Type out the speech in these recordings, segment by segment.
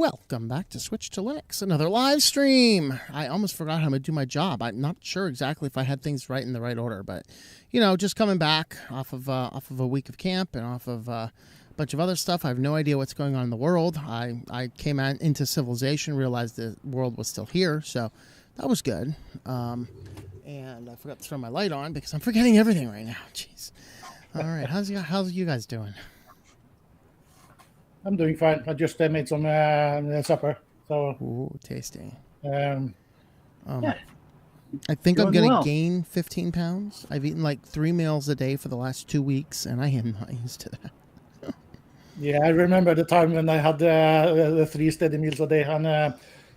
Welcome back to Switch to Linux, another live stream. I almost forgot how to do my job. I'm not sure exactly if I had things right in the right order, but you know, just coming back off of a week of camp and off of a bunch of other stuff. I have no idea what's going on in the world. I came into civilization, realized the world was still here, so that was good. And I forgot to throw my light on because I'm forgetting everything right now. Jeez. All right, how's you guys doing? I'm doing fine. I just made some supper. So, ooh, tasty. Yeah. I think I'm going to gain 15 pounds. I've eaten like 3 meals a day for the last 2 weeks, and I am not used to that. Yeah, I remember the time when I had the 3 steady meals a day, and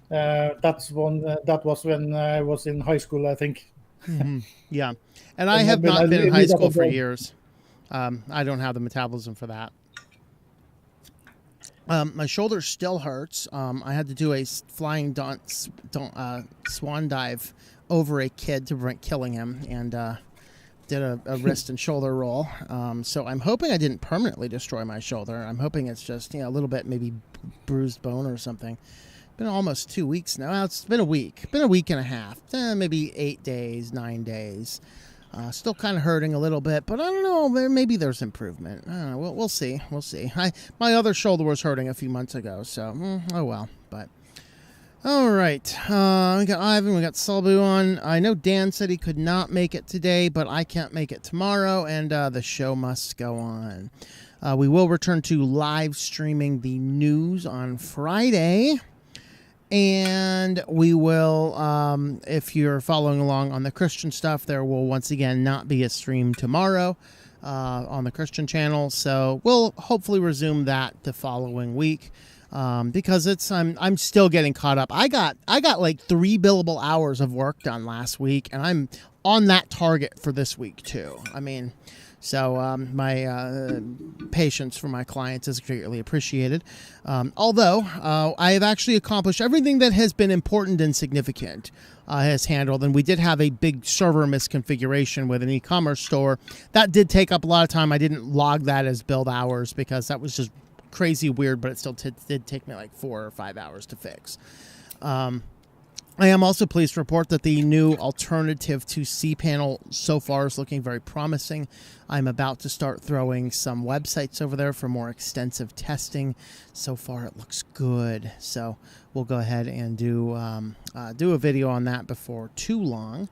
that was when I was in high school, I think. Mm-hmm. Yeah, and I have not been in high school for years. I don't have the metabolism for that. My shoulder still hurts. I had to do a flying swan dive over a kid to prevent killing him, and did a wrist and shoulder roll. So I'm hoping I didn't permanently destroy my shoulder. I'm hoping it's just a little bit maybe bruised bone or something. Been almost 2 weeks now. It's been a week. Been a week and a half. Maybe 8 days, 9 days. Still kind of hurting a little bit, but I don't know. Maybe there's improvement. I don't know. We'll see. We'll see. My other shoulder was hurting a few months ago, so oh well. But all right, we got Ivan, we got Salbu on. I know Dan said he could not make it today, but I can't make it tomorrow, and the show must go on. We will return to live streaming the news on Friday. And we will, if you're following along on the Christian stuff, there will once again not be a stream tomorrow on the Christian channel. So we'll hopefully resume that the following week because I'm still getting caught up. I got like 3 billable hours of work done last week, and I'm on that target for this week too. I mean, so my patience for my clients is greatly appreciated. Although I have actually accomplished everything that has been important and significant has handled. And we did have a big server misconfiguration with an e-commerce store. That did take up a lot of time. I didn't log that as build hours because that was just crazy weird, but it still did take me like 4 or 5 hours to fix. I am also pleased to report that the new alternative to CPanel so far is looking very promising. I'm about to start throwing some websites over there for more extensive testing. So far, it looks good. So we'll go ahead and do a video on that before too long.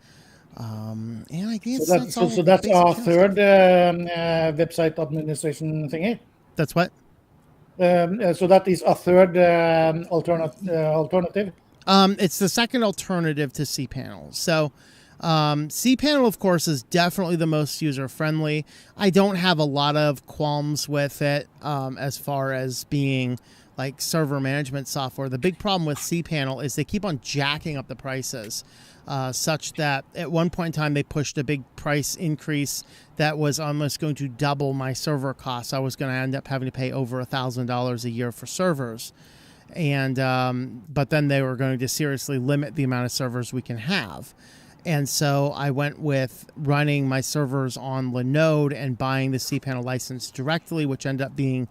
And I guess so that's our third website administration thingy. That's what? So that is a third alternative. It's the second alternative to CPanel. So CPanel, of course, is definitely the most user-friendly. I don't have a lot of qualms with it as far as being like server management software. The big problem with CPanel is they keep on jacking up the prices such that at one point in time they pushed a big price increase that was almost going to double my server costs. I was going to end up having to pay over $1,000 a year for servers. And but then they were going to seriously limit the amount of servers we can have. And so I went with running my servers on Linode and buying the CPanel license directly, which ended up being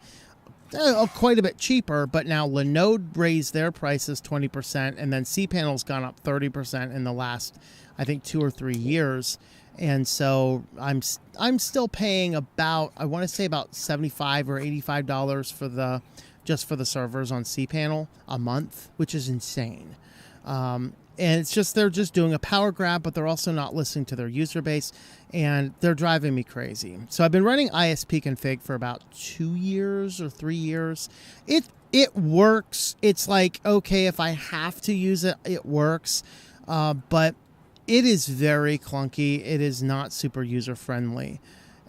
quite a bit cheaper. But now Linode raised their prices 20%, and then CPanel's gone up 30% in the last, I think, 2 or 3 years. And so I'm still paying about, I want to say about $75 or $85 for just for the servers on CPanel a month, which is insane. And it's just, they're just doing a power grab, but they're also not listening to their user base, and they're driving me crazy. So I've been running ISPconfig for about 2 years or 3 years. It works. It's like, okay, if I have to use it, it works. But it is very clunky. It is not super user-friendly.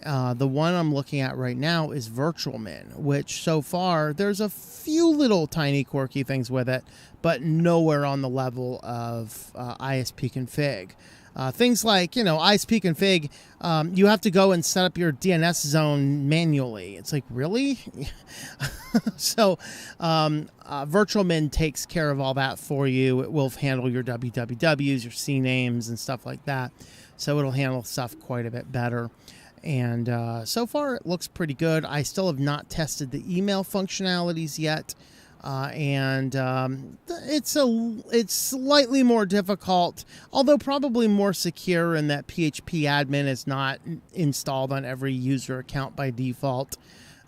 The one I'm looking at right now is VirtualMin, which so far there's a few little tiny quirky things with it, but nowhere on the level of ISPconfig. Things like, ISPconfig, you have to go and set up your DNS zone manually. It's like, really? So VirtualMin takes care of all that for you. It will handle your wwws, your CNAMEs, and stuff like that. So it'll handle stuff quite a bit better. And so far, it looks pretty good. I still have not tested the email functionalities yet. It's slightly more difficult, although probably more secure in that PHP admin is not installed on every user account by default.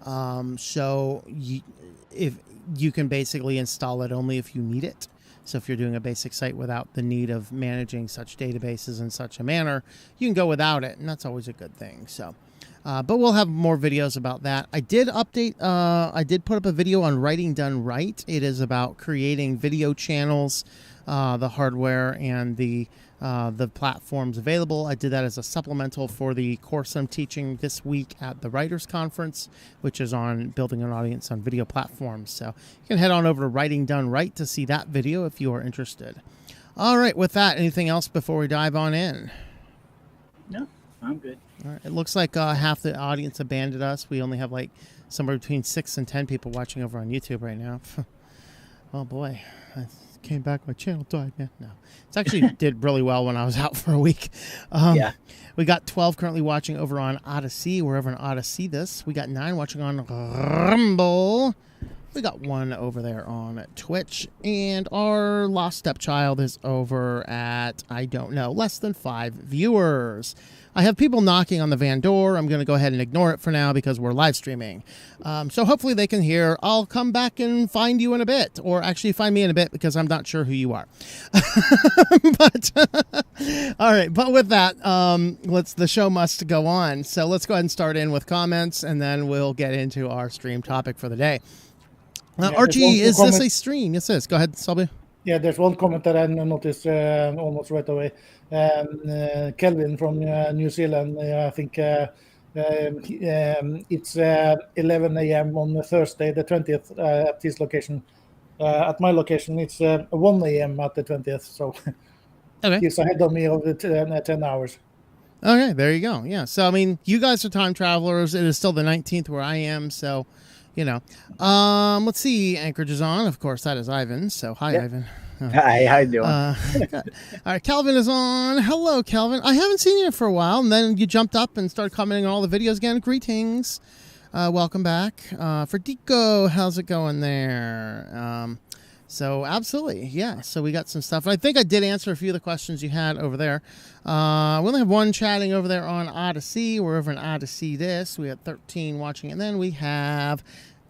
So you can basically install it only if you need it. So if you're doing a basic site without the need of managing such databases in such a manner, you can go without it, and that's always a good thing. So, but we'll have more videos about that. I did put up a video on Writing Done Right. It is about creating video channels, the hardware and the platforms available. I did that as a supplemental for the course I'm teaching this week at the Writers Conference, which is on building an audience on video platforms. So you can head on over to Writing Done Right to see that video if you are interested. All right, with that, anything else before we dive on in? No, I'm good. All right, it looks like half the audience abandoned us. We only have like somewhere between 6 and 10 people watching over on YouTube right now. Oh boy. Came back, my channel died. Yeah, no, it's actually did really well when I was out for a week. Yeah, we got 12 currently watching over on Odyssey, wherever an Odyssey this. We got 9 watching on Rumble. We got 1 over there on Twitch, and our lost stepchild is over at, I don't know, less than 5 viewers. I have people knocking on the van door. I'm going to go ahead and ignore it for now because we're live streaming. So hopefully they can hear. I'll come back and find you in a bit, or actually find me in a bit because I'm not sure who you are. But all right. But with that, the show must go on. So let's go ahead and start in with comments, and then we'll get into our stream topic for the day. Archie, is this a stream? Yes, it is. Go ahead, Selby. Yeah, there's one comment that I noticed almost right away. Kelvin from New Zealand, I think it's 11 a.m. on Thursday, the 20th, at his location. At my location, it's 1 a.m. at the 20th, so okay. He's ahead of me over 10 hours. Okay, there you go. Yeah, so, I mean, you guys are time travelers. It is still the 19th where I am, so... You know, let's see. Anchorage is on. Of course, that is Ivan. So, hi, yeah. Ivan. Hi, how you doing? All right, Calvin is on. Hello, Calvin. I haven't seen you for a while, and then you jumped up and started commenting on all the videos again. Greetings. Welcome back. Ferdico, how's it going there? So, absolutely, yeah. So, we got some stuff. I think I did answer a few of the questions you had over there. We only have 1 chatting over there on Odyssey. We're over in Odyssey this. We have 13 watching, and then we have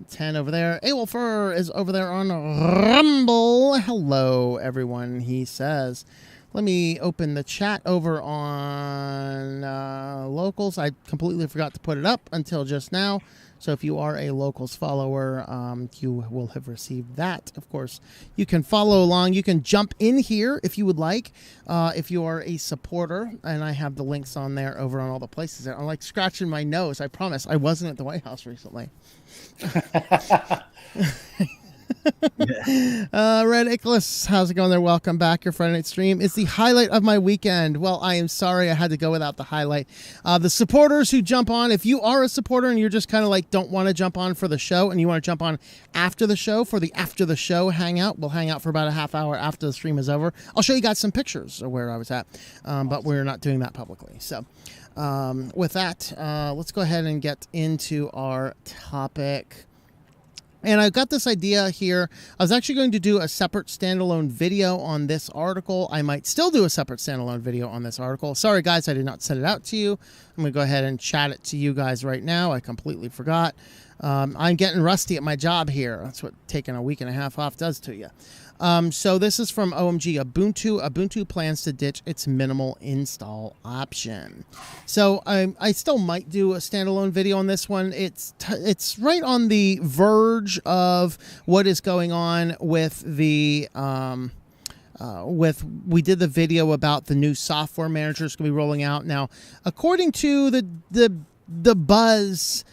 10 over there. Awolfer is over there on Rumble. Hello, everyone, he says. Let me open the chat over on Locals. I completely forgot to put it up until just now. So if you are a Locals follower, you will have received that. Of course, you can follow along. You can jump in here if you would like. If you are a supporter, and I have the links on there over on all the places. I'm like scratching my nose. I promise. I wasn't at the White House recently. Red Icarus, how's it going there? Welcome back. Your Friday night stream is the highlight of my weekend. Well, I am sorry I had to go without the highlight. The supporters who jump on, if you are a supporter and you're just kind of like don't want to jump on for the show and you want to jump on after the show for the after the show hangout, we'll hang out for about a half hour after the stream is over. I'll show you guys some pictures of where I was at, but we're not doing that publicly. So with that, let's go ahead and get into our topic. And I've got this idea here. I was actually going to do a separate standalone video on this article. I might still do a separate standalone video on this article. Sorry, guys, I did not send it out to you. I'm going to go ahead and chat it to you guys right now. I completely forgot. I'm getting rusty at my job here. That's what taking a week and a half off does to you. So this is from OMG Ubuntu. Ubuntu plans to ditch its minimal install option. So I still might do a standalone video on this one. It's right on the verge of what is going on with the we did the video about the new software managers going to be rolling out now. According to the buzz,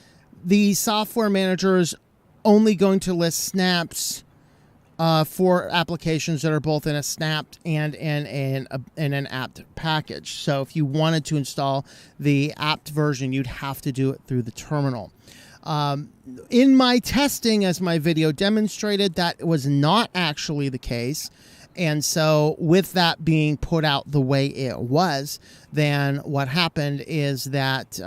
the software manager is only going to list snaps for applications that are both in a snapped and in an apt package. So if you wanted to install the apt version, you'd have to do it through the terminal. In my testing, as my video demonstrated, that was not actually the case. And so with that being put out the way it was, then what happened is that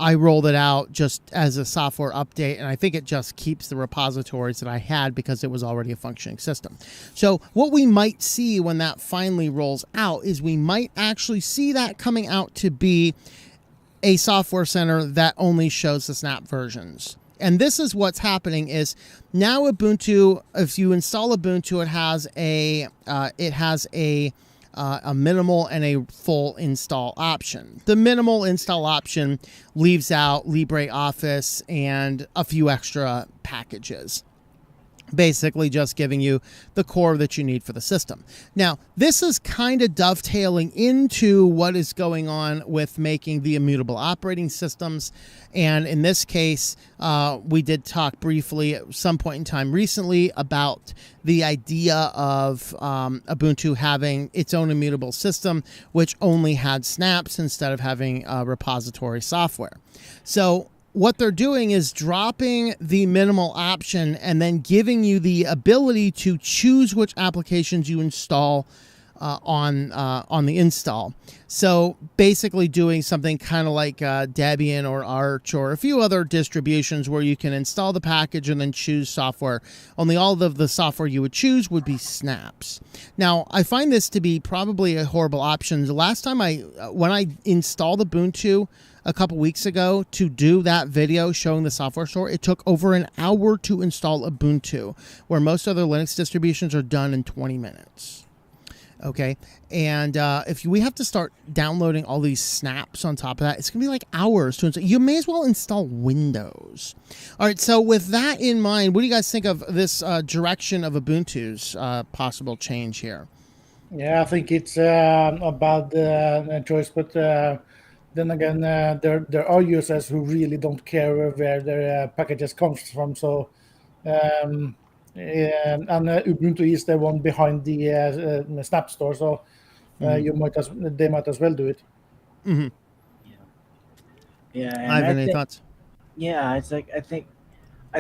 I rolled it out just as a software update, and I think it just keeps the repositories that I had because it was already a functioning system. So what we might see when that finally rolls out is we might actually see that coming out to be a software center that only shows the snap versions. And this is what's happening is now Ubuntu, if you install Ubuntu, it has a minimal and a full install option. The minimal install option leaves out LibreOffice and a few extra packages, basically just giving you the core that you need for the system. Now, this is kind of dovetailing into what is going on with making the immutable operating systems. And in this case, we did talk briefly at some point in time recently about the idea of Ubuntu having its own immutable system, which only had snaps instead of having repository software. So what they're doing is dropping the minimal option and then giving you the ability to choose which applications you install on the install. So basically doing something kind of like Debian or Arch or a few other distributions where you can install the package and then choose software. Only all of the software you would choose would be snaps. Now, I find this to be probably a horrible option. The last time when I installed Ubuntu a couple weeks ago to do that video showing the software store, it took over an hour to install Ubuntu, where most other Linux distributions are done in 20 minutes. Okay, and if we have to start downloading all these snaps on top of that, it's gonna be like hours to install. You may as well install Windows. All right, so with that in mind, what do you guys think of this direction of Ubuntu's possible change here? Yeah, I think it's a bad choice, but then again, there are users who really don't care where their packages comes from. So, and Ubuntu is the one behind the Snap store, so they might as well do it. Mm-hmm. Yeah. And Ivan, any thoughts? Yeah, it's like I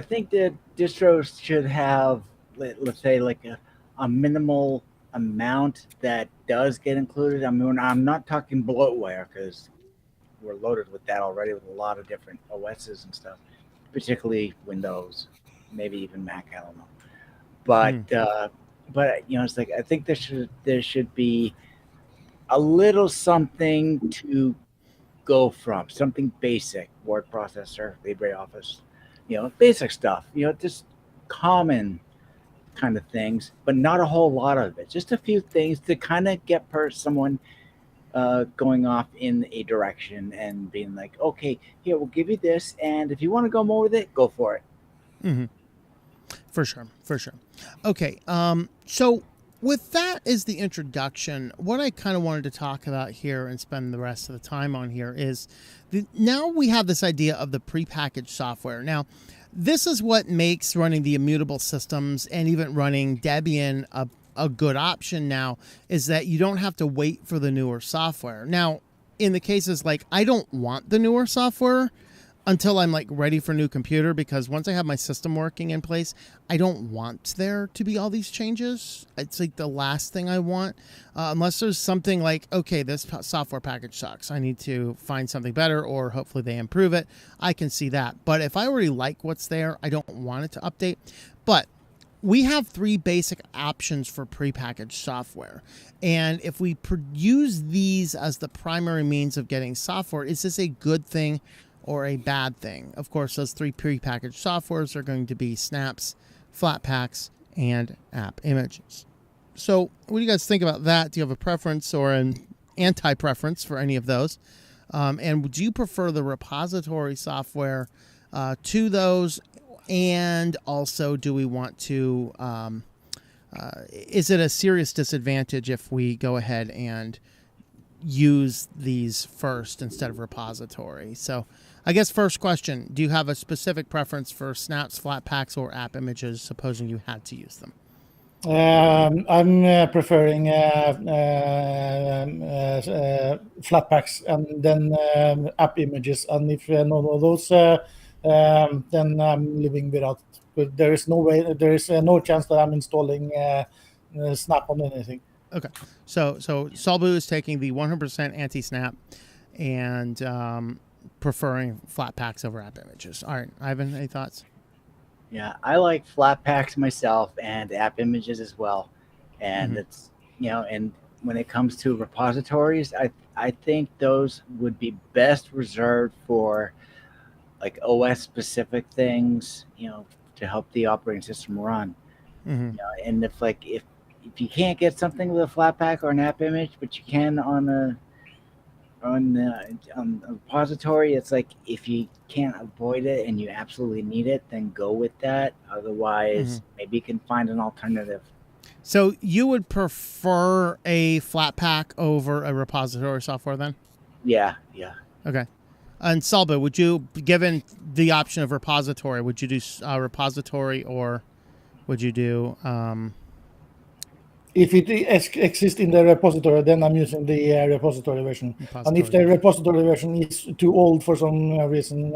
think the distros should have, let's say, like a minimal amount that does get included. I mean, I'm not talking bloatware because we're loaded with that already with a lot of different OSs and stuff, particularly Windows, maybe even Mac. I don't know, but it's like I think there should be a little something to go from, something basic, word processor, LibreOffice, basic stuff, just common kind of things, but not a whole lot of it. Just a few things to kind of get someone going off in a direction and being like, okay, here, we'll give you this, and if you want to go more with it, go for it. Mm-hmm. For sure. Okay, so with that as the introduction, what I kind of wanted to talk about here and spend the rest of the time on here is now we have this idea of the prepackaged software. Now, this is what makes running the immutable systems and even running Debian a good option now, is that you don't have to wait for the newer software. Now, in the cases like I don't want the newer software until I'm like ready for a new computer, because once I have my system working in place, I don't want there to be all these changes. It's like the last thing I want, unless there's something like, okay, this software package sucks, I need to find something better, or hopefully they improve it. I can see that. But if I already like what's there, I don't want it to update. But we have three basic options for prepackaged software. And if we use these as the primary means of getting software, is this a good thing or a bad thing? Of course, those three prepackaged softwares are going to be Snaps, Flatpaks, and AppImages. So what do you guys think about that? Do you have a preference or an anti-preference for any of those? And would you prefer the repository software to those? And also, do we want to, is it a serious disadvantage if we go ahead and use these first instead of repository? So I guess first question, do you have a specific preference for Snaps, Flatpaks, or AppImages, supposing you had to use them? I'm preferring Flatpaks and then AppImages, and if none of those, then I'm living without. But there is no chance that I'm installing Snap on anything. Okay, so Solbu is taking the 100% anti-Snap, and preferring Flatpaks over AppImages. All right, Ivan, any thoughts? Yeah, I like Flatpaks myself and AppImages as well. And it's, and when it comes to repositories, I think those would be best reserved for like OS specific things, to help the operating system run. And if you can't get something with a Flatpak or an AppImage, but you can on a repository, it's like if you can't avoid it and you absolutely need it, then go with that. Otherwise, maybe you can find an alternative. So you would prefer a Flatpak over a repository software then? Yeah. Okay. And Salba, would you, given the option of repository, would you do repository or would you do... If it exists in the repository, then I'm using the repository version. And if the repository version is too old for some reason,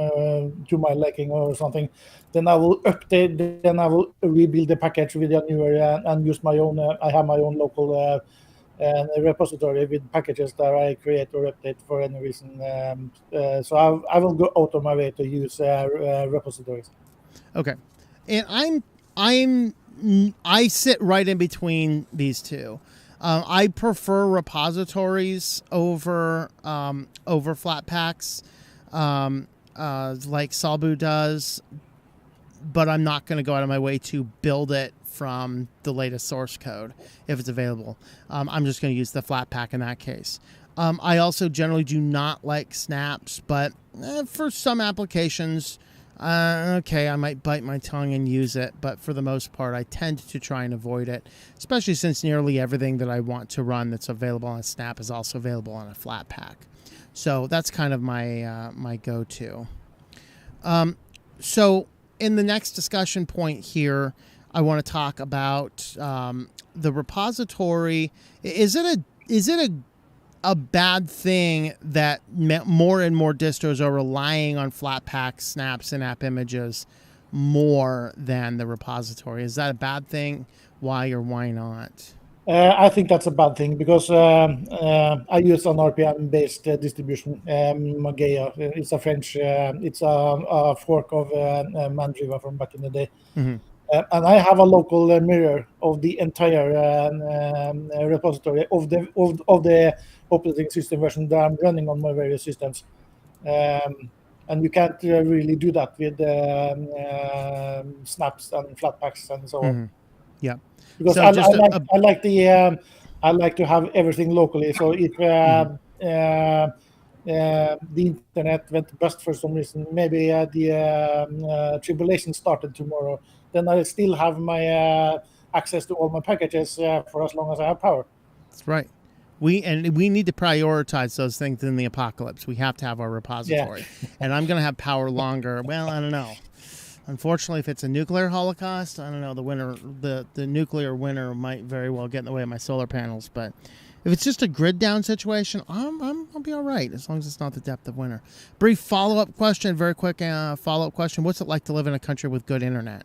to my liking or something, then I will update. Then I will rebuild the package with a newer and use my own. I have my own local repository with packages that I create or update for any reason. So I will go out of my way to use repositories. Okay, and I sit right in between these two. I prefer repositories over Flatpaks, like Salbu does, but I'm not going to go out of my way to build it from the latest source code if it's available. I'm just going to use the Flatpak in that case. I also generally do not like snaps, but for some applications, okay, I might bite my tongue and use it, but for the most part, I tend to try and avoid it, especially since nearly everything that I want to run that's available on a snap is also available on a Flatpak. So that's kind of my my go-to. So in the next discussion point here, I want to talk about the repository. Is it a bad thing that more and more distros are relying on Flatpak, snaps, and AppImages more than the repository? Is that a bad thing? Why or why not? I think that's a bad thing because I use an RPM-based distribution, Mageia. It's a French, it's a fork of Mandriva from back in the day. And I have a local mirror of the entire repository of the operating system version that I'm running on my various systems. And you can't really do that with snaps and Flatpaks and so on. Yeah, because so I like to have everything locally. So if the internet went bust for some reason, maybe the tribulation started tomorrow, then I still have my access to all my packages for as long as I have power. That's right. We need to prioritize those things in the apocalypse. We have to have our repository. Yeah. And I'm going to have power longer. Well, I don't know. Unfortunately, if it's a nuclear holocaust, I don't know. The nuclear winter might very well get in the way of my solar panels. But if it's just a grid down situation, I'll be all right as long as it's not the depth of winter. Brief follow-up question, very quick follow-up question. What's it like to live in a country with good internet?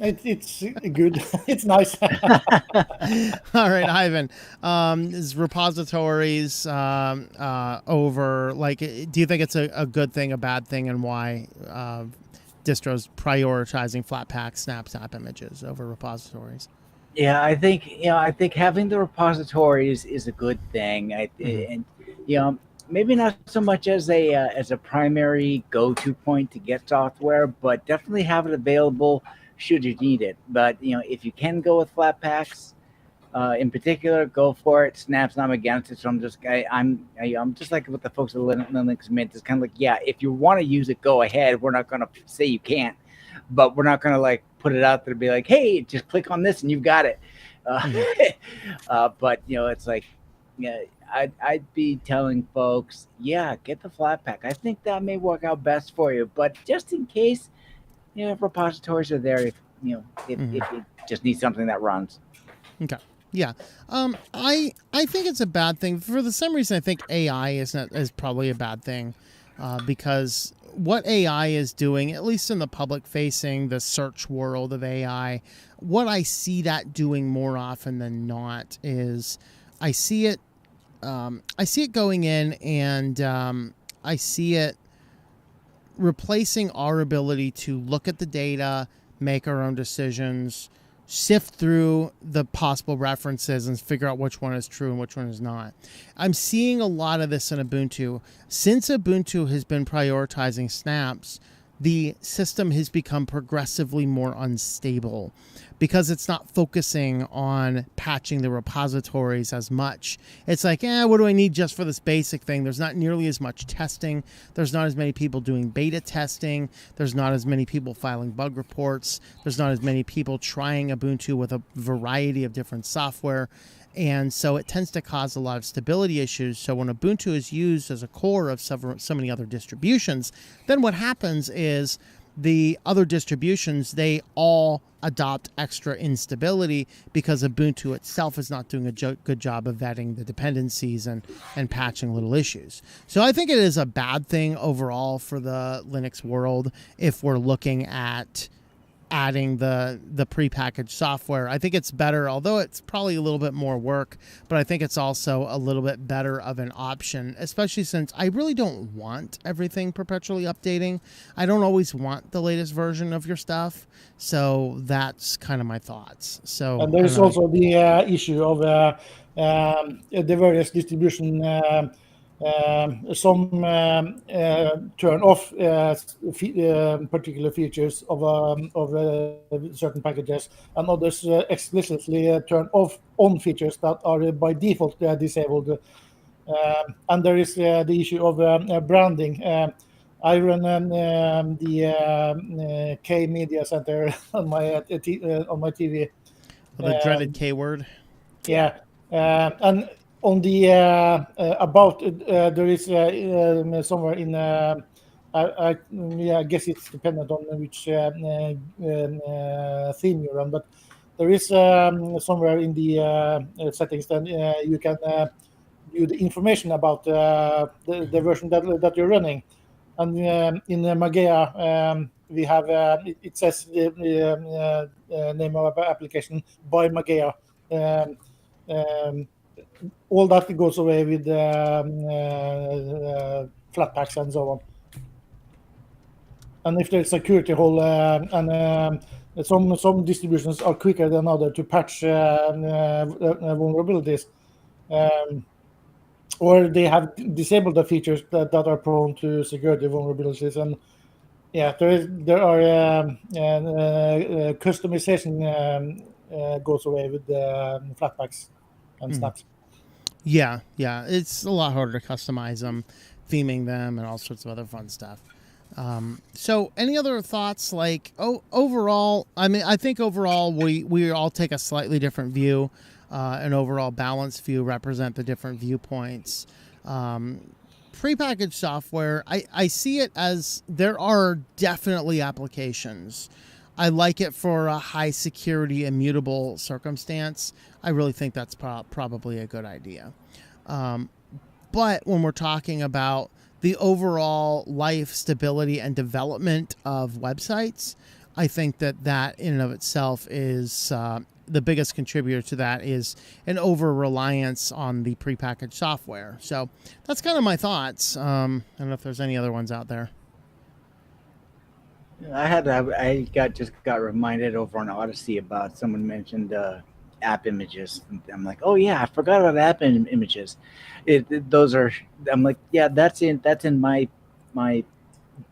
It's good. It's nice. All right, Ivan. Is repositories over? Like, do you think it's a good thing, a bad thing, and why? Distros prioritizing Flatpak, snaps, AppImages over repositories. Yeah, I think having the repositories is a good thing. And maybe not so much as a primary go-to point to get software, but definitely have it available should you need it. But if you can go with Flatpaks, in particular, go for it. Snaps, I'm against it. So I'm just like with the folks at Linux Mint. It's kind of like, yeah, if you want to use it, go ahead. We're not going to say you can't, but we're not going to like put it out there to be like, hey, just click on this and you've got it. But it's like, yeah, I'd be telling folks, yeah, get the Flatpak. I think that may work out best for you. But just in case, repositories are there if you just need something that runs. Okay. Yeah. I think it's a bad thing for the same reason I think AI is probably a bad thing, because what AI is doing, at least in the public facing, the search world of AI, what I see that doing more often than not is I see it going in and I see it replacing our ability to look at the data, make our own decisions, sift through the possible references and figure out which one is true and which one is not. I'm seeing a lot of this in Ubuntu. Since Ubuntu has been prioritizing snaps, the system has become progressively more unstable because it's not focusing on patching the repositories as much. It's like, what do I need just for this basic thing? There's not nearly as much testing. There's not as many people doing beta testing. There's not as many people filing bug reports. There's not as many people trying Ubuntu with a variety of different software. And so it tends to cause a lot of stability issues. So when Ubuntu is used as a core of so many other distributions, then what happens is the other distributions, they all adopt extra instability because Ubuntu itself is not doing a good job of vetting the dependencies and patching little issues. So I think it is a bad thing overall for the Linux world if we're looking at adding the prepackaged software. I think it's better, although it's probably a little bit more work, but I think it's also a little bit better of an option, especially since I really don't want everything perpetually updating. I don't always want the latest version of your stuff. So that's kind of my thoughts. So, and there's also the issue of the various distribution. Some turn off particular features of certain packages, and others explicitly turn on features that are by default disabled. And there is the issue of branding. I run the K Media Center on my TV. The dreaded K word. Yeah, and on the about there is somewhere in I guess it's dependent on which theme you run, but there is somewhere in the settings that you can view the information about the version that you're running. And in Mageia we have it says the name of the application by Mageia. All that goes away with Flatpaks and so on. And if there's a security hole, and some distributions are quicker than others to patch vulnerabilities, or they have disabled the features that are prone to security vulnerabilities. And yeah, there are customization goes away with Flatpaks and snaps. Yeah, it's a lot harder to customize them, theming them, and all sorts of other fun stuff. So any other thoughts? Like, overall, I mean, I think overall we all take a slightly different view, an overall balanced view, represent the different viewpoints. Prepackaged software, I see it as there are definitely applications. I like it for a high security, immutable circumstance. I really think that's probably a good idea. But when we're talking about the overall life, stability, and development of websites, I think that in and of itself is the biggest contributor to that is an over-reliance on the prepackaged software. So that's kind of my thoughts. I don't know if there's any other ones out there. I got reminded over on Odyssey about someone mentioned AppImages. I'm like, oh yeah, I forgot about AppImages. Those are. I'm like, yeah, that's in my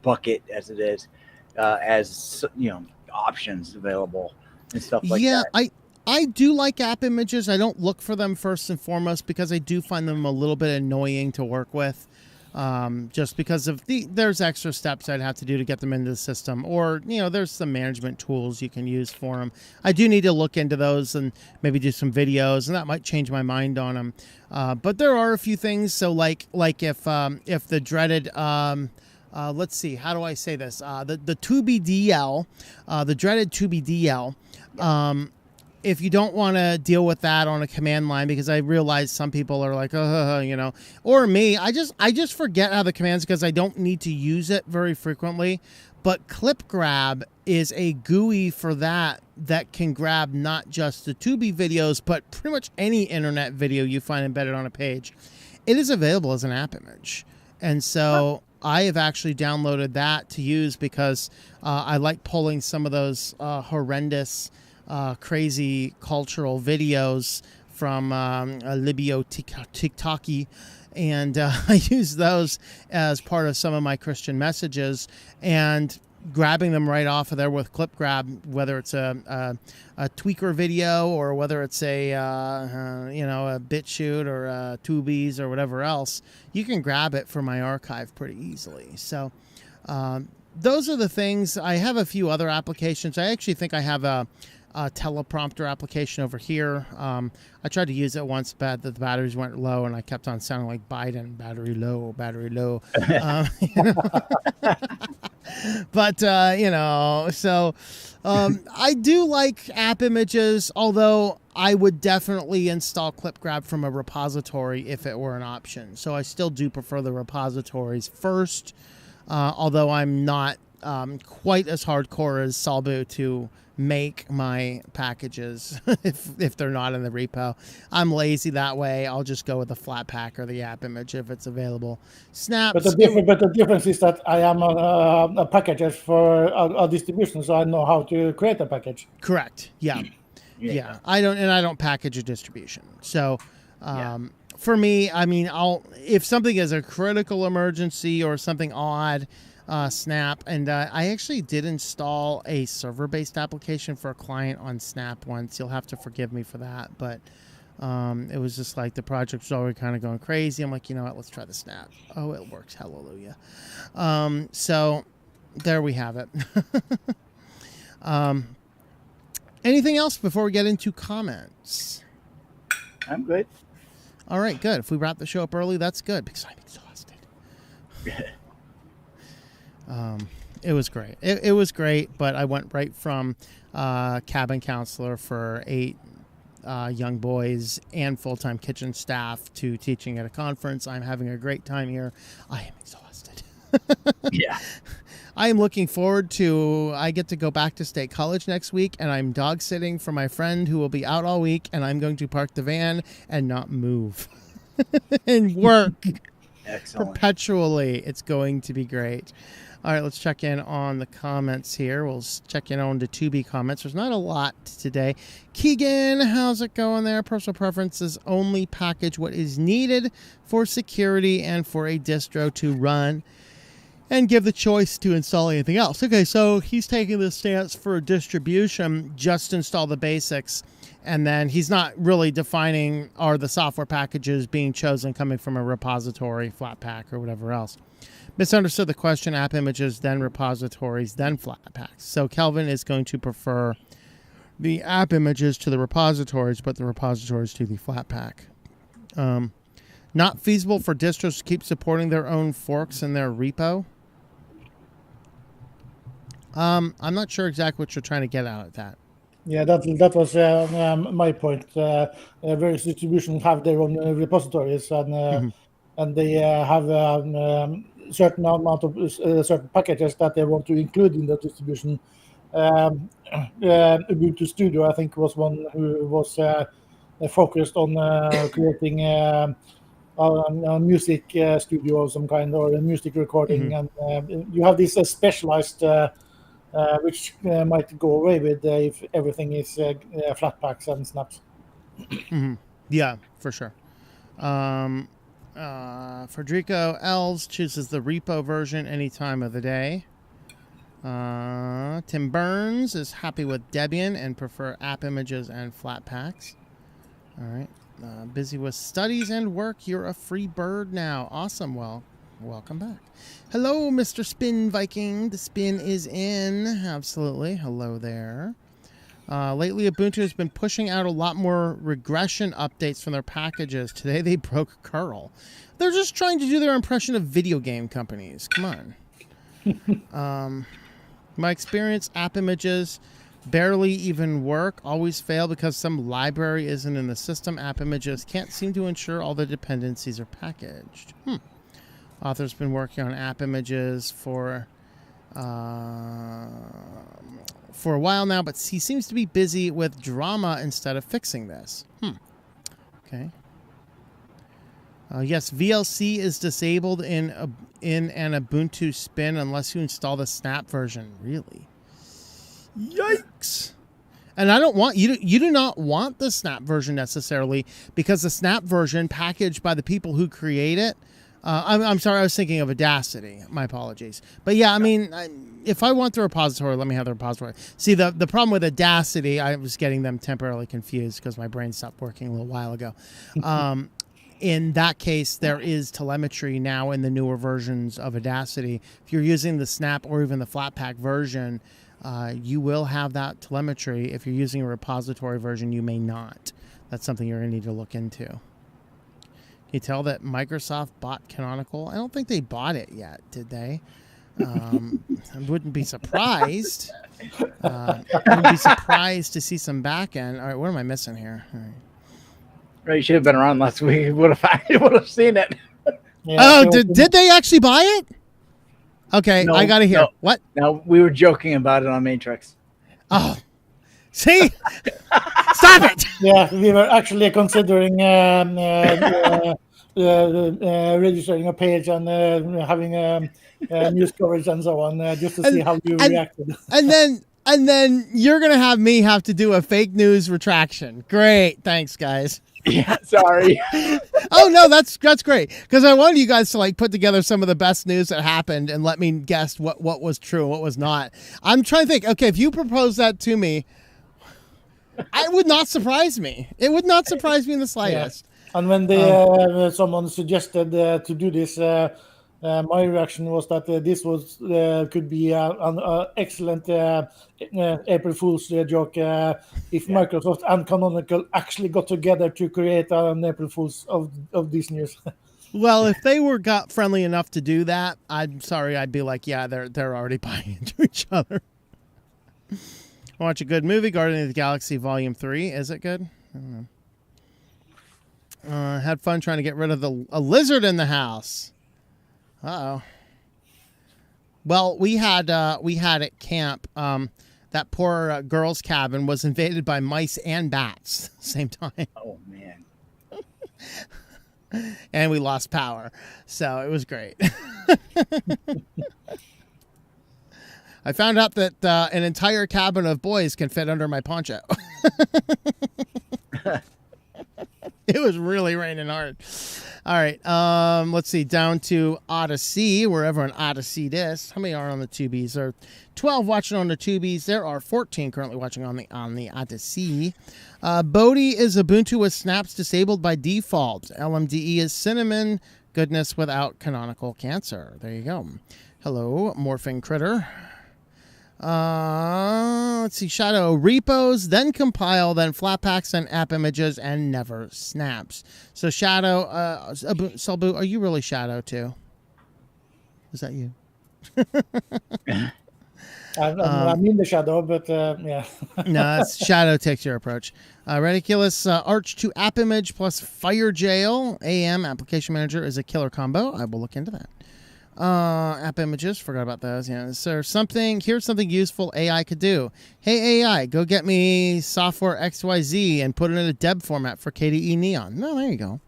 bucket as it is, as options available and stuff like that. Yeah, I do like AppImages. I don't look for them first and foremost because I do find them a little bit annoying to work with. Just because of there's extra steps I'd have to do to get them into the system, or there's some management tools you can use for them. I do need to look into those and maybe do some videos, and that might change my mind on them. But there are a few things. So like if the dreaded let's see, how do I say this? The 2BDL, the dreaded 2BDL. If you don't want to deal with that on a command line, because I realize some people are like, or me, I just forget how the commands because I don't need to use it very frequently. But clip grab is a GUI for that can grab not just the Tubi videos, but pretty much any internet video you find embedded on a page. It is available as an app image. And so I have actually downloaded that to use because I like pulling some of those horrendous, crazy cultural videos from Libyo TikToky. And I use those as part of some of my Christian messages and grabbing them right off of there with clip grab, whether it's a tweaker video or whether it's a BitChute or a Tubies or whatever else, you can grab it from my archive pretty easily. So those are the things. I have a few other applications. I actually think I have a teleprompter application over here. I tried to use it once, but the batteries went low, and I kept on sounding like Biden. Battery low, battery low. But so I do like AppImages, although I would definitely install ClipGrab from a repository if it were an option. So I still do prefer the repositories first, although I'm not quite as hardcore as Salbu to make my packages if they're not in the repo. I'm lazy that way. I'll just go with the Flatpak or the AppImage if it's available. Snap. But the difference is that I am a packager for a distribution, so I know how to create a package. Correct. Yeah. Yeah. I don't package a distribution. So for me, I mean, if something is a critical emergency or something odd, Snap, and I actually did install a server-based application for a client on Snap once. You'll have to forgive me for that, but it was just like the project was already kind of going crazy. I'm like, you know what, let's try the Snap. Oh, it works. Hallelujah. So there we have it. Anything else before we get into comments? I'm good. All right, good. If we wrap the show up early, that's good because I'm exhausted. It was great. It was great, but I went right from cabin counselor for 8 young boys and full-time kitchen staff to teaching at a conference. I'm having a great time here. I am exhausted. Yeah. I am looking forward to, I get to go back to State College next week, and I'm dog sitting for my friend who will be out all week, and I'm going to park the van and not move and work. Excellent. Perpetually. It's going to be great. All right, let's check in on the comments here. We'll check in on the Tubi comments. There's not a lot today. Keegan, how's it going there? Personal preferences only package what is needed for security and for a distro to run and give the choice to install anything else. Okay, so he's taking the stance for distribution, just install the basics, and then he's not really defining are the software packages being chosen coming from a repository, Flatpak, or whatever else. Misunderstood the question. AppImages, then repositories, then Flatpaks. So Kelvin is going to prefer the AppImages to the repositories, but the repositories to the Flatpak. Not feasible for distros to keep supporting their own forks in their repo. I'm not sure exactly what you're trying to get out of that. Yeah, that was my point. Various distributions have their own repositories, and they have certain amount of certain packages that they want to include in the distribution. Ubuntu Studio, I think, was one who was focused on creating a music studio of some kind or a music recording, and you have this specialized. Which might go away with if everything is Flatpaks and snaps. Yeah, for sure. Federico Els chooses the repo version any time of the day. Tim Burns is happy with Debian and prefer AppImages and Flatpaks. All right. Busy with studies and work. You're a free bird now. Awesome. Well, welcome back. Hello, Mr. Spin Viking. The spin is in. Absolutely. Hello there. Lately, Ubuntu has been pushing out a lot more regression updates from their packages. Today, they broke curl. They're just trying to do their impression of video game companies. Come on. My experience, AppImages barely even work. Always fail because some library isn't in the system. AppImages can't seem to ensure all the dependencies are packaged. Author's been working on AppImages for a while now, but he seems to be busy with drama instead of fixing this. Okay. Yes, VLC is disabled in an Ubuntu spin unless you install the Snap version. Really? Yikes! And I don't want you do not want the Snap version necessarily, because the Snap version packaged by the people who create it. I'm sorry, I was thinking of Audacity. My apologies. But yeah, I mean, if I want the repository, let me have the repository. See, the problem with Audacity, I was getting them temporarily confused because my brain stopped working a little while ago. In that case, there is telemetry now in the newer versions of Audacity. If you're using the Snap or even the Flatpak version, you will have that telemetry. If you're using a repository version, you may not. That's something you're going to need to look into. Can you tell that Microsoft bought Canonical? I don't think they bought it yet, did they? I wouldn't be surprised. I wouldn't be surprised to see some back end. All right, what am I missing here? All right. Right, you should have been around last week. You would have seen it. Yeah, Oh, did they actually buy it? Okay, No, I got to hear. no. What? No, we were joking about it on Matrix. Oh, see? Stop it! Yeah, we were actually considering registering a page and having news coverage and so on, just to see how you reacted. And then you're gonna have me have to do a fake news retraction. Great, thanks, guys. Yeah, sorry. Oh no, that's great, because I wanted you guys to like put together some of the best news that happened and let me guess what was true and what was not. I'm trying to think. Okay, if you propose that to me, it would not surprise me. It would not surprise me in the slightest. Yeah. And when someone suggested to do this, my reaction was that this was could be an excellent April Fool's joke if Microsoft and Canonical actually got together to create an April Fool's of these news. Well, if they were friendly enough to do that, I'm sorry, I'd be like, yeah, they're already buying into each other. Watch a good movie, Guardians of the Galaxy Volume 3. Is it good? I don't know. Had fun trying to get rid of a lizard in the house. Uh-oh. Well, we had at camp, that poor girl's cabin was invaded by mice and bats at the same time. Oh, man. And we lost power. So it was great. I found out that an entire cabin of boys can fit under my poncho. It was really raining hard. All right. Let's see. Down to Odyssey, wherever an Odyssey is. How many are on the Tubies? There are 12 watching on the Tubies. There are 14 currently watching on the Odyssey. Bodhi is Ubuntu with snaps disabled by default. LMDE is Cinnamon. Goodness without canonical cancer. There you go. Hello, Morphing Critter. Let's see. Shadow repos, then compile, then Flatpaks and AppImages, and never snaps. So Shadow, Salbu, are you really Shadow too? Is that you? I'm in the shadow, but yeah. No, it's Shadow takes your approach. Ridiculous Arch to AppImage plus Fire Jail AM Application Manager is a killer combo. I will look into that. AppImages, forgot about those. Yeah, so here's something useful AI could do. Hey AI, go get me software XYZ and put it in a deb format for KDE Neon. No, there you go.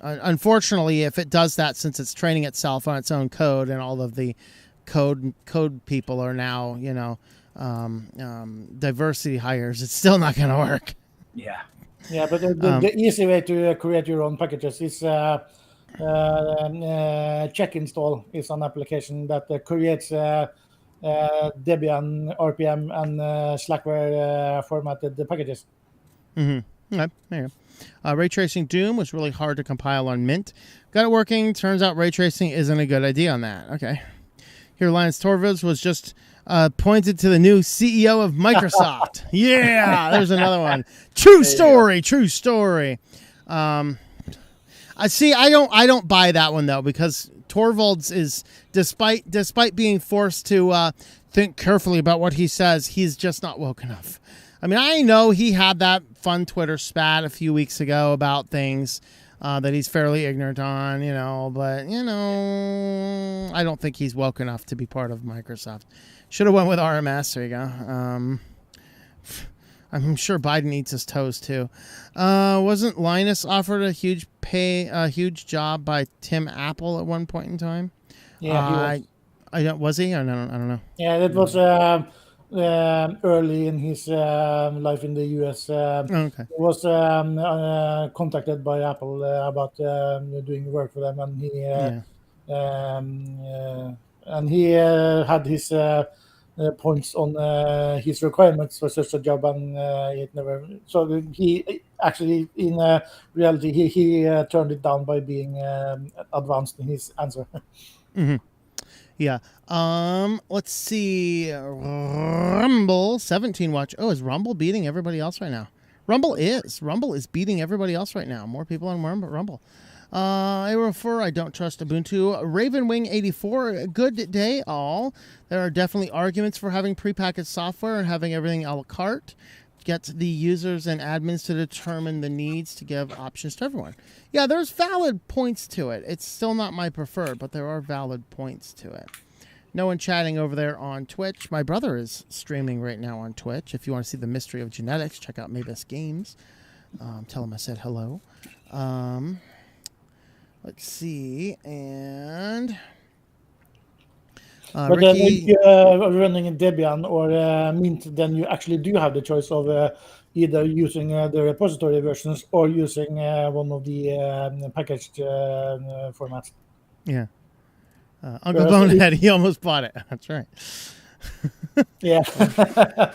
Unfortunately, if it does that, since it's training itself on its own code, and all of the code people are now, diversity hires, it's still not going to work. Yeah. Yeah, but the easy way to create your own packages is check install is an application that creates Debian, RPM, and Slackware formatted packages. Mm-hmm. Okay, there you go. Ray tracing Doom was really hard to compile on Mint. Got it working. Turns out ray tracing isn't a good idea on that. Okay. Here, Linus Torvalds was just pointed to the new CEO of Microsoft. Yeah, there's another one. True story. I see. I don't buy that one though, because Torvalds is, despite being forced to think carefully about what he says, he's just not woke enough. I mean, I know he had that fun Twitter spat a few weeks ago about things that he's fairly ignorant on, but I don't think he's woke enough to be part of Microsoft. Should have went with RMS. There you go. I'm sure Biden eats his toes too. Wasn't Linus offered a huge job by Tim Apple at one point in time? Yeah, he was. I don't. Was he? I don't know. Yeah, that was early in his life in the U.S. Okay. He was contacted by Apple about doing work for them, and he had his points on his requirements for such a job, and it never. So he actually, in reality, he turned it down by being advanced in his answer. Mm-hmm. Yeah. Let's see. Rumble 17 watch. Oh, is Rumble beating everybody else right now? Rumble is beating everybody else right now. More people on Rumble. I refer. I don't trust Ubuntu. Ravenwing 84. Good day, all. There are definitely arguments for having prepackaged software and having everything a la carte. Get the users and admins to determine the needs to give options to everyone. Yeah, there's valid points to it. It's still not my preferred, but there are valid points to it. No one chatting over there on Twitch. My brother is streaming right now on Twitch. If you want to see the mystery of genetics, check out Mavis Games. Tell him I said hello. Let's see. And... but Ricky, if you're running in Debian or Mint, then you actually do have the choice of either using the repository versions or using one of the packaged formats. Yeah. Uncle Bonehead, he almost bought it. That's right. Yeah.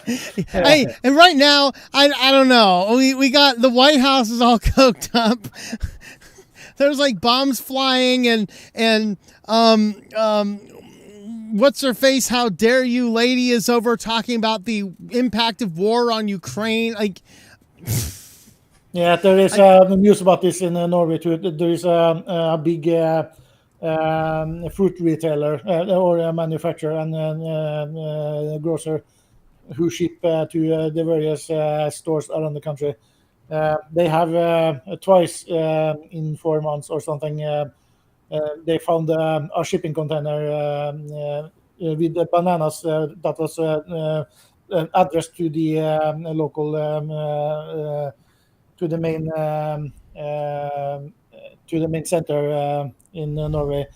Hey, and right now, I don't know. We got the White House is all coked up. There's like bombs flying and what's her face? How dare you, lady, is over talking about the impact of war on Ukraine. Like, yeah, there is news about this in Norway too. There is a big fruit retailer or a manufacturer and grocer who ship to the various stores around the country. They have twice in 4 months or something. They found a shipping container with the bananas that was addressed to the local to the main center in Norway,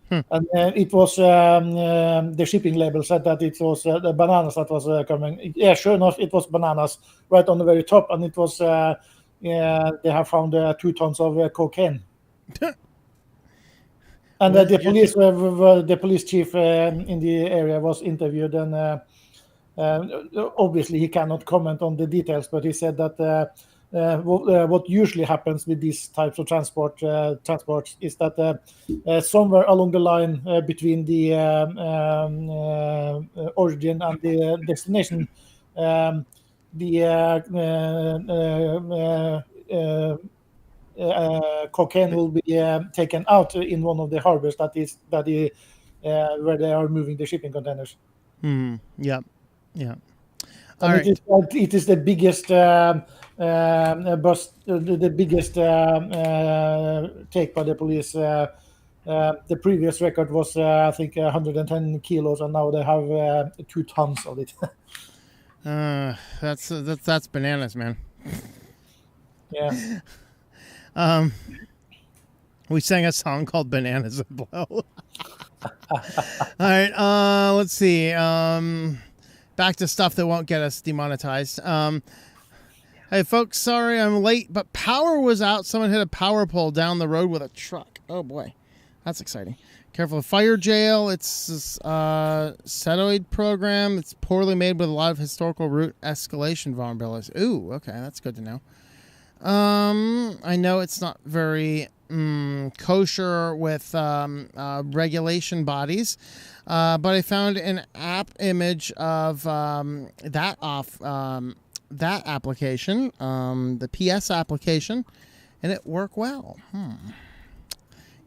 and it was the shipping label said that it was the bananas that was coming. Yeah, sure enough, it was bananas right on the very top, and it was they have found 2 tons of cocaine. And the police chief in the area was interviewed, and obviously he cannot comment on the details, but he said that what usually happens with these types of transports is that somewhere along the line between the origin and the destination, cocaine will be taken out in one of the harbors where they are moving the shipping containers. Yeah. It is the biggest bust, the biggest take by the police. The previous record was, I think, 110 kilos, and now they have 2 tons of it. That's bananas, man. Yeah. We sang a song called Bananas and Blow. All right, let's see. Back to stuff that won't get us demonetized. Hey, folks, sorry I'm late, but power was out. Someone hit a power pole down the road with a truck. Oh, boy. That's exciting. Careful of fire jail. It's this setoid program. It's poorly made with a lot of historical root escalation vulnerabilities. Ooh, okay, that's good to know. I know it's not very kosher with regulation bodies, but I found an app image of that application, the PS application, and it worked well.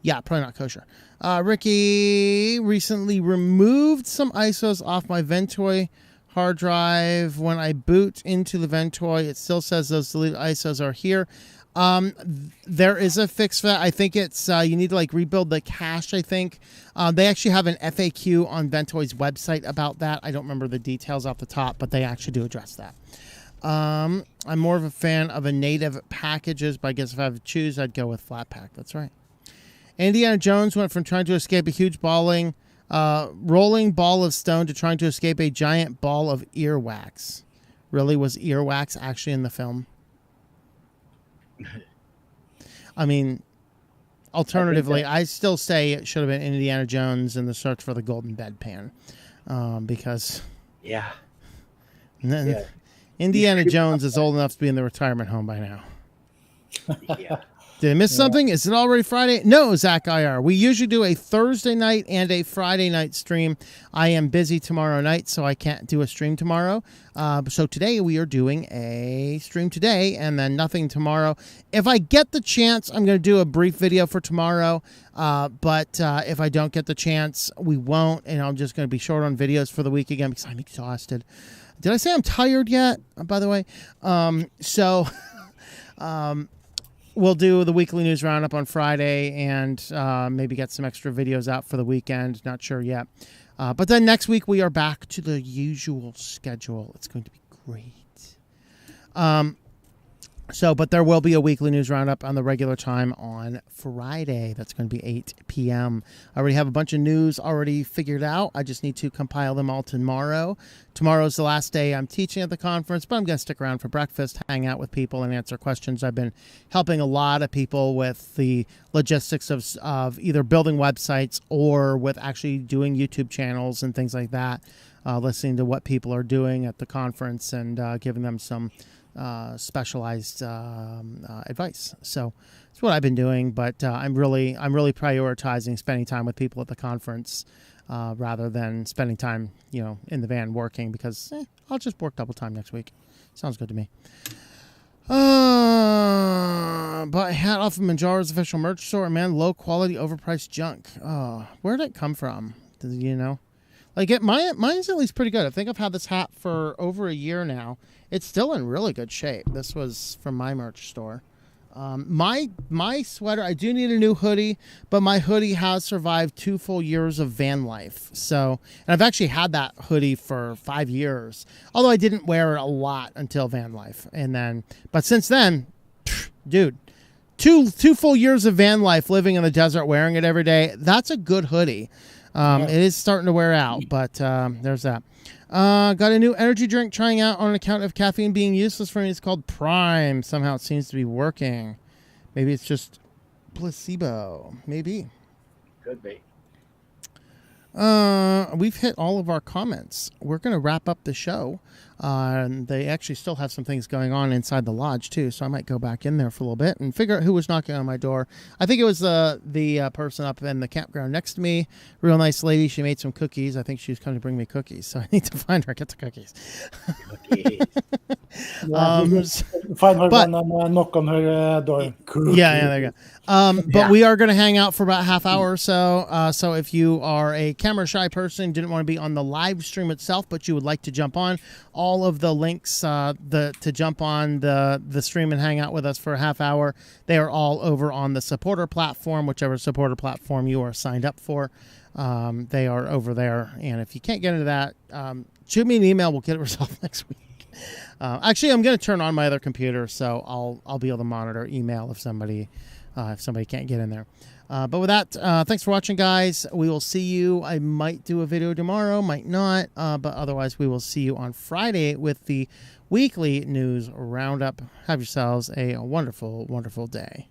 Yeah, probably not kosher. Ricky recently removed some ISOs off my Ventoy hard drive. When I boot into the Ventoy, it still says those deleted ISOs are here. There is a fix for that. I think it's you need to like rebuild the cache, I think. They actually have an FAQ on Ventoy's website about that. I don't remember the details off the top, but they actually do address that. I'm more of a fan of a native packages, but I guess if I have to choose, I'd go with Flatpak. That's right. Indiana Jones went from trying to escape a huge rolling ball of stone to trying to escape a giant ball of earwax. Really, was earwax actually in the film? I mean, alternatively, I still say it should have been Indiana Jones in the search for the golden bedpan, because Indiana Jones is old enough to be in the retirement home by now. Yeah. Did I miss something? Is it already Friday? No, Zach IR. We usually do a Thursday night and a Friday night stream. I am busy tomorrow night, so I can't do a stream tomorrow. So today we are doing a stream today and then nothing tomorrow. If I get the chance, I'm going to do a brief video for tomorrow. But if I don't get the chance, we won't. And I'm just going to be short on videos for the week again because I'm exhausted. Did I say I'm tired yet, by the way? We'll do the weekly news roundup on Friday and maybe get some extra videos out for the weekend. Not sure yet. But then next week we are back to the usual schedule. It's going to be great. But there will be a weekly news roundup on the regular time on Friday. That's going to be 8 p.m. I already have a bunch of news already figured out. I just need to compile them all tomorrow. Tomorrow's the last day I'm teaching at the conference, but I'm going to stick around for breakfast, hang out with people, and answer questions. I've been helping a lot of people with the logistics of either building websites or with actually doing YouTube channels and things like that, listening to what people are doing at the conference and giving them some specialized advice. So that's what I've been doing, but I'm really prioritizing spending time with people at the conference rather than spending time, in the van working, because I'll just work double time next week. Sounds good to me. Bought a hat off of Manjaro's official merch store. Man, low quality, overpriced junk. Oh, where did it come from? Do you know? Mine's at least pretty good. I think I've had this hat for over a year now. It's still in really good shape. This was from my merch store. My sweater, I do need a new hoodie, but my hoodie has survived 2 full years of van life. So, and I've actually had that hoodie for 5 years, although I didn't wear it a lot until van life. But since then, dude, two full years of van life, living in the desert, wearing it every day. That's a good hoodie. It is starting to wear out, but there's that. Got a new energy drink trying out on account of caffeine being useless for me. It's called Prime. Somehow it seems to be working. Maybe it's just placebo. Maybe. Could be. We've hit all of our comments. We're going to wrap up the show. And they actually still have some things going on inside the lodge too, so I might go back in there for a little bit and figure out who was knocking on my door. I think it was the person up in the campground next to me. Real nice lady. She made some cookies. I think she was coming to bring me cookies, so I need to find her. Get the cookies. Find her and knock on her door. Yeah, there you go. But we are going to hang out for about a half hour or so. So if you are a camera shy person, didn't want to be on the live stream itself, but you would like to jump on, all of the links to jump on the stream and hang out with us for a half hour, they are all over on the supporter platform, whichever supporter platform you are signed up for. They are over there. And if you can't get into that, shoot me an email. We'll get it resolved next week. Actually, I'm going to turn on my other computer, so I'll be able to monitor email if somebody can't get in there. But with that, thanks for watching, guys. We will see you. I might do a video tomorrow, might not. But otherwise, we will see you on Friday with the weekly news roundup. Have yourselves a wonderful, wonderful day.